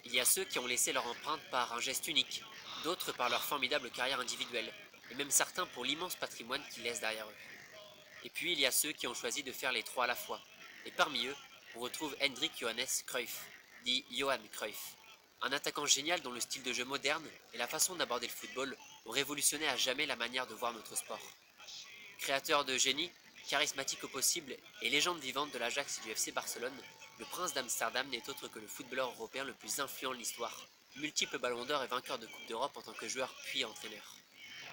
Il y a ceux qui ont laissé leur empreinte par un geste unique, d'autres par leur formidable carrière individuelle, et même certains pour l'immense patrimoine qu'ils laissent derrière eux. Et puis il y a ceux qui ont choisi de faire les trois à la fois, et parmi eux, on retrouve Hendrik Johannes Cruyff, dit Johan Cruyff, un attaquant génial dont le style de jeu moderne et la façon d'aborder le football ont révolutionné à jamais la manière de voir notre sport. Créateur de génie, charismatique au possible et légende vivante de l'Ajax et du FC Barcelone, le prince d'Amsterdam n'est autre que le footballeur européen le plus influent de l'histoire, multiple ballon d'or et vainqueur de Coupe d'Europe en tant que joueur puis entraîneur.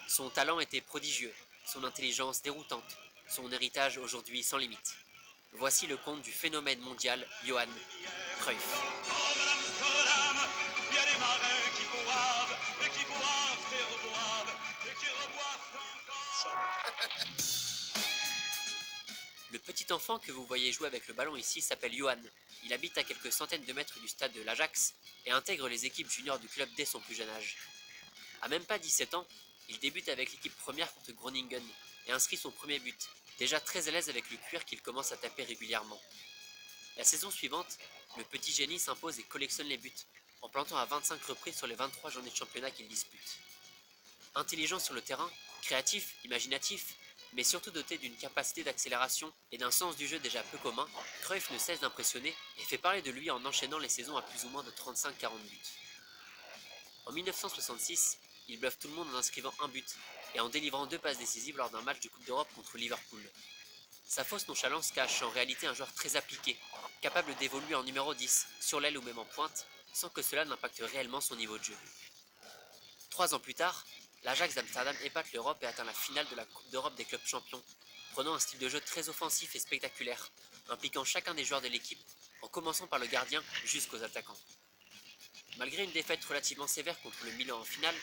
Son talent était prodigieux, son intelligence déroutante, son héritage aujourd'hui sans limite. Voici le conte du phénomène mondial Johan Cruyff. Le petit enfant que vous voyez jouer avec le ballon ici s'appelle Johan. Il habite à quelques centaines de mètres du stade de l'Ajax et intègre les équipes juniors du club dès son plus jeune âge. À même pas 17 ans, il débute avec l'équipe première contre Groningen et inscrit son premier but, déjà très à l'aise avec le cuir qu'il commence à taper régulièrement. La saison suivante, le petit génie s'impose et collectionne les buts, en plantant à 25 reprises sur les 23 journées de championnat qu'il dispute. Intelligent sur le terrain, créatif, imaginatif, mais surtout doté d'une capacité d'accélération et d'un sens du jeu déjà peu commun, Cruyff ne cesse d'impressionner et fait parler de lui en enchaînant les saisons à plus ou moins de 35-40 buts. En 1966, il bluffe tout le monde en inscrivant un but et en délivrant 2 passes décisives lors d'un match de Coupe d'Europe contre Liverpool. Sa fausse nonchalance cache en réalité un joueur très appliqué, capable d'évoluer en numéro 10, sur l'aile ou même en pointe, sans que cela n'impacte réellement son niveau de jeu. 3 ans plus tard, l'Ajax d'Amsterdam épate l'Europe et atteint la finale de la Coupe d'Europe des clubs champions, prenant un style de jeu très offensif et spectaculaire, impliquant chacun des joueurs de l'équipe, en commençant par le gardien jusqu'aux attaquants. Malgré une défaite relativement sévère contre le Milan en finale,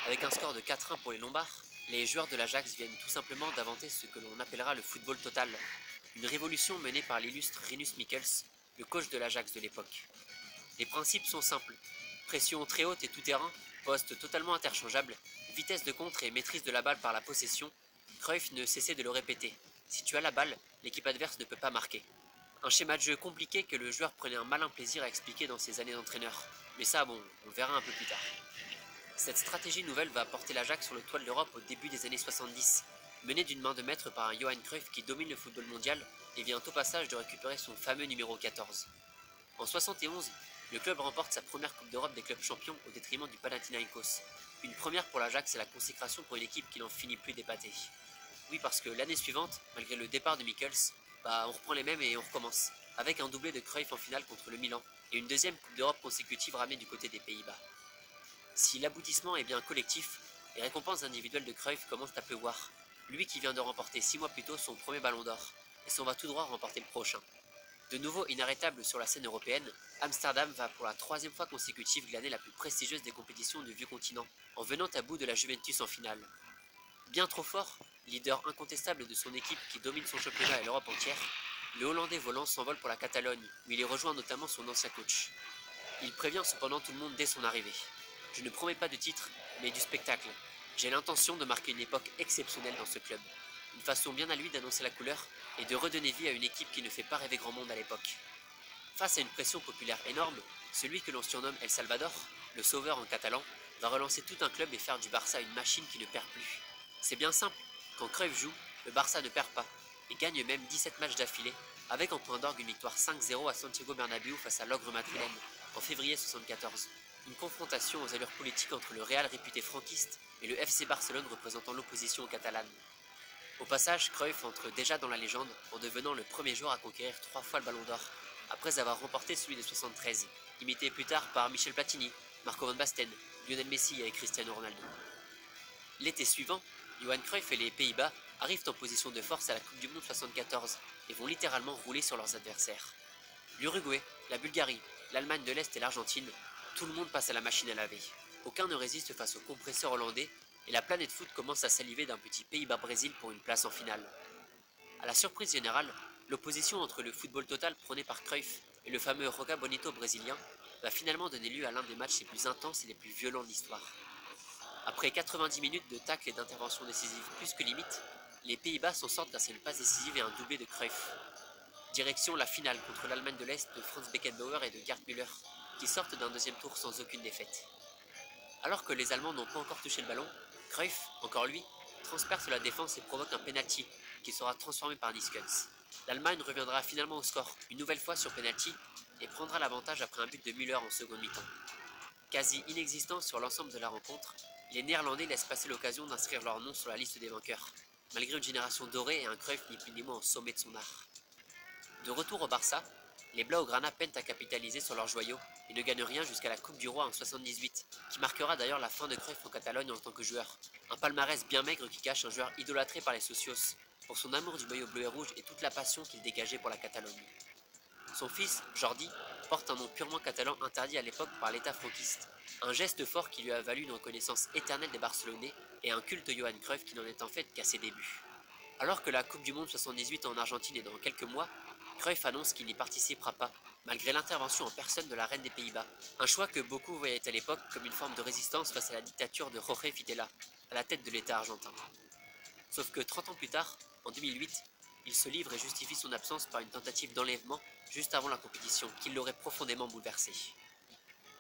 avec un score de 4-1 pour les Lombards, les joueurs de l'Ajax viennent tout simplement d'inventer ce que l'on appellera le football total, une révolution menée par l'illustre Rinus Michels, le coach de l'Ajax de l'époque. Les principes sont simples, pression très haute et tout-terrain, poste totalement interchangeable, vitesse de contre et maîtrise de la balle par la possession, Cruyff ne cessait de le répéter. Si tu as la balle, l'équipe adverse ne peut pas marquer. Un schéma de jeu compliqué que le joueur prenait un malin plaisir à expliquer dans ses années d'entraîneur. Mais ça, bon, on verra un peu plus tard. Cette stratégie nouvelle va porter l'Ajax sur le toit de l'Europe au début des années 70, menée d'une main de maître par un Johan Cruyff qui domine le football mondial et vient au passage de récupérer son fameux numéro 14. En 71, le club remporte sa première Coupe d'Europe des clubs champions au détriment du Panathinaikos. Une première pour l'Ajax et la consécration pour une équipe qui n'en finit plus d'épater. Oui, parce que l'année suivante, malgré le départ de Michels, on reprend les mêmes et on recommence, avec un doublé de Cruyff en finale contre le Milan et une deuxième Coupe d'Europe consécutive ramenée du côté des Pays-Bas. Si l'aboutissement est bien collectif, les récompenses individuelles de Cruyff commencent à pleuvoir, lui qui vient de remporter 6 mois plus tôt son premier ballon d'or, et s'en va tout droit remporter le prochain. De nouveau inarrêtable sur la scène européenne, Amsterdam va pour la 3e fois consécutive glaner la plus prestigieuse des compétitions du vieux continent, en venant à bout de la Juventus en finale. Bien trop fort, leader incontestable de son équipe qui domine son championnat et l'Europe entière, le Hollandais volant s'envole pour la Catalogne, où il y rejoint notamment son ancien coach. Il prévient cependant tout le monde dès son arrivée. Je ne promets pas de titre, mais du spectacle. J'ai l'intention de marquer une époque exceptionnelle dans ce club. Une façon bien à lui d'annoncer la couleur et de redonner vie à une équipe qui ne fait pas rêver grand monde à l'époque. Face à une pression populaire énorme, celui que l'on surnomme El Salvador, le sauveur en catalan, va relancer tout un club et faire du Barça une machine qui ne perd plus. C'est bien simple, quand Cruyff joue, le Barça ne perd pas, et gagne même 17 matchs d'affilée, avec en point d'orgue une victoire 5-0 à Santiago Bernabéu face à l'ogre madrilène, en février 1974. Une confrontation aux allures politiques entre le Real réputé franquiste et le FC Barcelone représentant l'opposition catalane. Au passage, Cruyff entre déjà dans la légende en devenant le premier joueur à conquérir 3 fois le Ballon d'Or, après avoir remporté celui de 73, imité plus tard par Michel Platini, Marco van Basten, Lionel Messi et Cristiano Ronaldo. L'été suivant, Johan Cruyff et les Pays-Bas arrivent en position de force à la Coupe du Monde 74 et vont littéralement rouler sur leurs adversaires. L'Uruguay, la Bulgarie, l'Allemagne de l'Est et l'Argentine, tout le monde passe à la machine à laver. Aucun ne résiste face au compresseur hollandais et la planète foot commence à saliver d'un petit Pays-Bas-Brésil pour une place en finale. À la surprise générale, l'opposition entre le football total prôné par Cruyff et le fameux Roca Bonito brésilien va finalement donner lieu à l'un des matchs les plus intenses et les plus violents de l'histoire. Après 90 minutes de tacles et d'interventions décisives plus que limite, les Pays-Bas s'en sortent grâce à une passe décisive et un doublé de Cruyff. Direction la finale contre l'Allemagne de l'Est de Franz Beckenbauer et de Gerd Müller, qui sortent d'un deuxième tour sans aucune défaite. Alors que les Allemands n'ont pas encore touché le ballon, Cruyff, encore lui, transperce la défense et provoque un penalty qui sera transformé par Niskens. L'Allemagne reviendra finalement au score, une nouvelle fois sur penalty, et prendra l'avantage après un but de Müller en seconde mi-temps. Quasi inexistant sur l'ensemble de la rencontre, les Néerlandais laissent passer l'occasion d'inscrire leur nom sur la liste des vainqueurs, malgré une génération dorée et un Cruyff ni plus ni moins au sommet de son art. De retour au Barça, les Blaugrana peinent à capitaliser sur leur joyau et ne gagnent rien jusqu'à la Coupe du Roi en 78, qui marquera d'ailleurs la fin de Cruyff en Catalogne en tant que joueur. Un palmarès bien maigre qui cache un joueur idolâtré par les socios, pour son amour du maillot bleu et rouge et toute la passion qu'il dégageait pour la Catalogne. Son fils, Jordi, porte un nom purement catalan interdit à l'époque par l'État franquiste, un geste fort qui lui a valu une reconnaissance éternelle des Barcelonais et un culte Johan Cruyff qui n'en est en fait qu'à ses débuts. Alors que la Coupe du Monde 78 en Argentine est dans quelques mois, Cruyff annonce qu'il n'y participera pas, malgré l'intervention en personne de la reine des Pays-Bas, un choix que beaucoup voyaient à l'époque comme une forme de résistance face à la dictature de Jorge Fidela, à la tête de l'État argentin. Sauf que 30 ans plus tard, en 2008, il se livre et justifie son absence par une tentative d'enlèvement juste avant la compétition, qui l'aurait profondément bouleversé.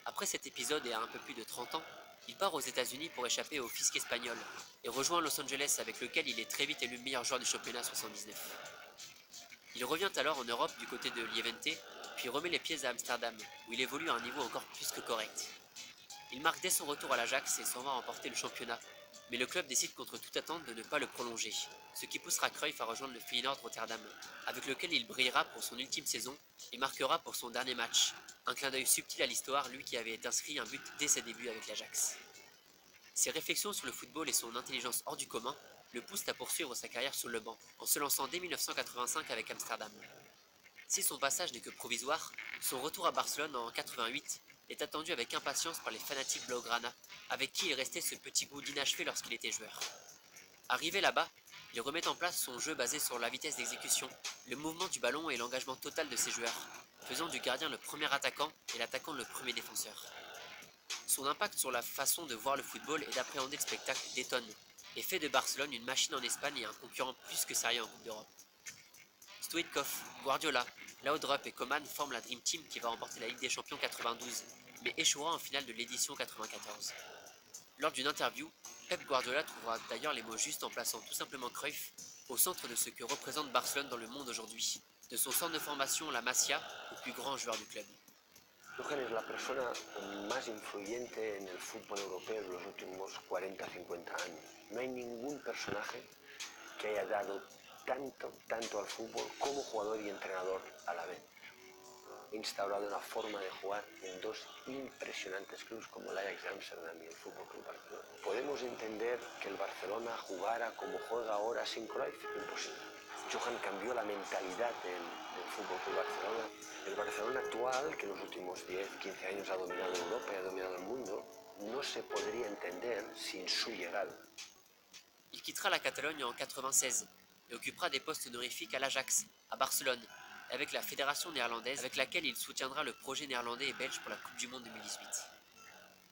Après cet épisode et à un peu plus de 30 ans, il part aux États-Unis pour échapper au fisc espagnol et rejoint Los Angeles avec lequel il est très vite élu meilleur joueur du championnat 79. Il revient alors en Europe du côté de Levante, puis remet les pieds à Amsterdam, où il évolue à un niveau encore plus que correct. Il marque dès son retour à l'Ajax et s'en va remporter le championnat, mais le club décide contre toute attente de ne pas le prolonger, ce qui poussera Cruyff à rejoindre le Feyenoord Rotterdam, avec lequel il brillera pour son ultime saison et marquera pour son dernier match, un clin d'œil subtil à l'histoire, lui qui avait inscrit un but dès ses débuts avec l'Ajax. Ses réflexions sur le football et son intelligence hors du commun le poussent à poursuivre sa carrière sur le banc, en se lançant dès 1985 avec Amsterdam. Si son passage n'est que provisoire, son retour à Barcelone en 88 est attendu avec impatience par les fanatiques Blaugrana, avec qui il restait ce petit goût d'inachevé lorsqu'il était joueur. Arrivé là-bas, il remet en place son jeu basé sur la vitesse d'exécution, le mouvement du ballon et l'engagement total de ses joueurs, faisant du gardien le premier attaquant et l'attaquant le premier défenseur. Son impact sur la façon de voir le football et d'appréhender le spectacle détonne, et fait de Barcelone une machine en Espagne et un concurrent plus que sérieux en Coupe d'Europe. Stoichkov, Guardiola, Laudrup et Koeman forment la Dream Team qui va remporter la Ligue des Champions 92, mais échouera en finale de l'édition 94. Lors d'une interview, Pep Guardiola trouvera d'ailleurs les mots justes en plaçant tout simplement Cruyff au centre de ce que représente Barcelone dans le monde aujourd'hui, de son centre de formation La Masia au plus grand joueur du club. Tuchel es la persona más influyente en el fútbol europeo en los últimos 40-50 años. No hay ningún personaje que haya dado tanto al fútbol como jugador y entrenador a la vez. Ha instaurado una forma de jugar en dos impresionantes clubes como el Ajax de Amsterdam y el Fútbol Club Barcelona. ¿Podemos entender que el Barcelona jugara como juega ahora sin Cruyff? Imposible. Johan cambió la mentalidad del Fútbol Club Barcelona. El Barcelona actual, que en los últimos 10-15 años ha dominado Europa y ha dominado el mundo, no se podría entender sin su llegada. Il quittera la Catalogne en 96 et occupera des postes honorifiques à l'Ajax, à Barcelone, et avec la fédération néerlandaise avec laquelle il soutiendra le projet néerlandais et belge pour la Coupe du Monde 2018.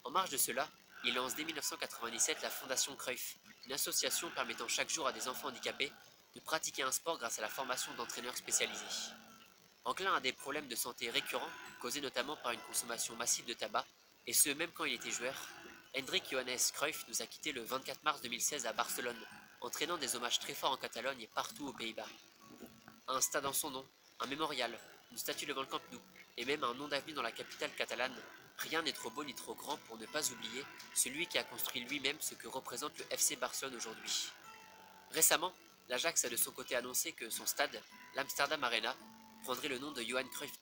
En marge de cela, il lance dès 1997 la Fondation Cruyff, une association permettant chaque jour à des enfants handicapés de pratiquer un sport grâce à la formation d'entraîneurs spécialisés. Enclin à des problèmes de santé récurrents, causés notamment par une consommation massive de tabac, et ce même quand il était joueur, Hendrik Johannes Cruyff nous a quittés le 24 mars 2016 à Barcelone, entraînant des hommages très forts en Catalogne et partout aux Pays-Bas. Un stade en son nom, un mémorial, une statue devant le Camp Nou, et même un nom d'avenue dans la capitale catalane, rien n'est trop beau ni trop grand pour ne pas oublier celui qui a construit lui-même ce que représente le FC Barcelone aujourd'hui. Récemment, l'Ajax a de son côté annoncé que son stade, l'Amsterdam Arena, prendrait le nom de Johan Cruyff.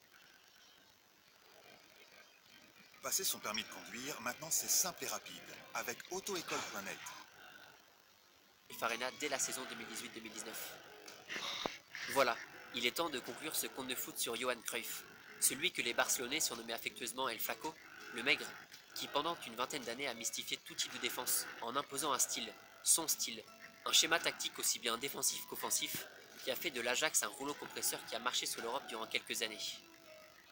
Passer son permis de conduire, maintenant c'est simple et rapide, avec Auto-École.net. Arena dès la saison 2018-2019. Voilà, il est temps de conclure ce conte de foot sur Johan Cruyff, celui que les Barcelonais surnommaient affectueusement El Flaco, le maigre, qui pendant une vingtaine d'années a mystifié tout type de défense en imposant un style, son style, un schéma tactique aussi bien défensif qu'offensif, qui a fait de l'Ajax un rouleau compresseur qui a marché sur l'Europe durant quelques années.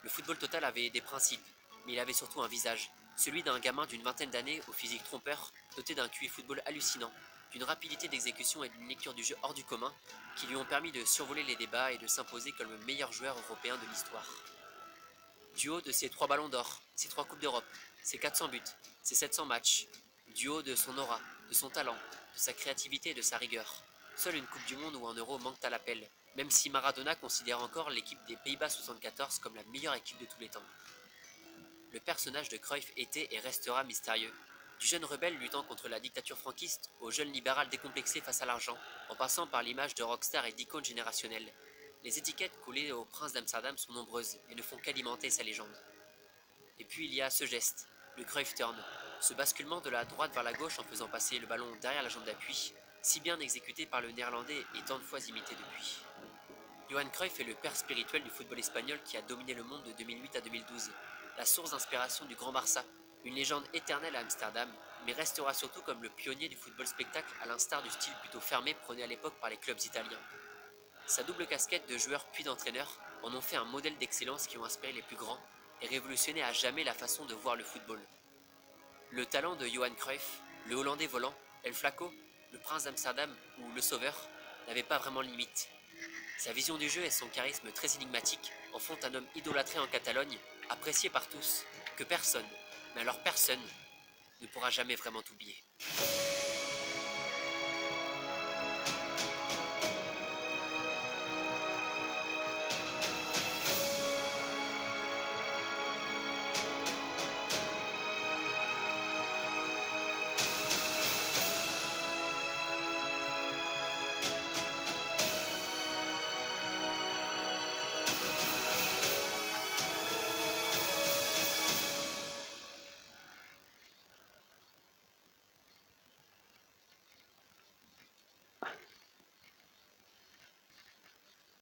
Le football total avait des principes, mais il avait surtout un visage, celui d'un gamin d'une vingtaine d'années au physique trompeur, doté d'un QI football hallucinant, d'une rapidité d'exécution et d'une lecture du jeu hors du commun, qui lui ont permis de survoler les débats et de s'imposer comme le meilleur joueur européen de l'histoire. Du haut de ses 3 ballons d'or, ses 3 coupes d'Europe, ses 400 buts, ses 700 matchs, du haut de son aura, de son talent, de sa créativité et de sa rigueur. Seule une Coupe du Monde ou un Euro manquent à l'appel, même si Maradona considère encore l'équipe des Pays-Bas 74 comme la meilleure équipe de tous les temps. Le personnage de Cruyff était et restera mystérieux. Du jeune rebelle luttant contre la dictature franquiste au jeune libéral décomplexé face à l'argent, en passant par l'image de rockstar et d'icône générationnelle. Les étiquettes collées au prince d'Amsterdam sont nombreuses et ne font qu'alimenter sa légende. Et puis il y a ce geste, le Cruyff turn, ce basculement de la droite vers la gauche en faisant passer le ballon derrière la jambe d'appui, si bien exécuté par le néerlandais et tant de fois imité depuis. Johan Cruyff est le père spirituel du football espagnol qui a dominé le monde de 2008 à 2012, la source d'inspiration du Grand Barça, une légende éternelle à Amsterdam, mais restera surtout comme le pionnier du football spectacle à l'instar du style plutôt fermé prôné à l'époque par les clubs italiens. Sa double casquette de joueur puis d'entraîneur en ont fait un modèle d'excellence qui ont inspiré les plus grands et révolutionné à jamais la façon de voir le football. Le talent de Johan Cruyff, le Hollandais volant, El Flaco, le prince d'Amsterdam ou le Sauveur n'avaient pas vraiment de limite. Sa vision du jeu et son charisme très énigmatique en font un homme idolâtré en Catalogne, apprécié par tous, que personne, mais alors personne, ne pourra jamais vraiment oublier.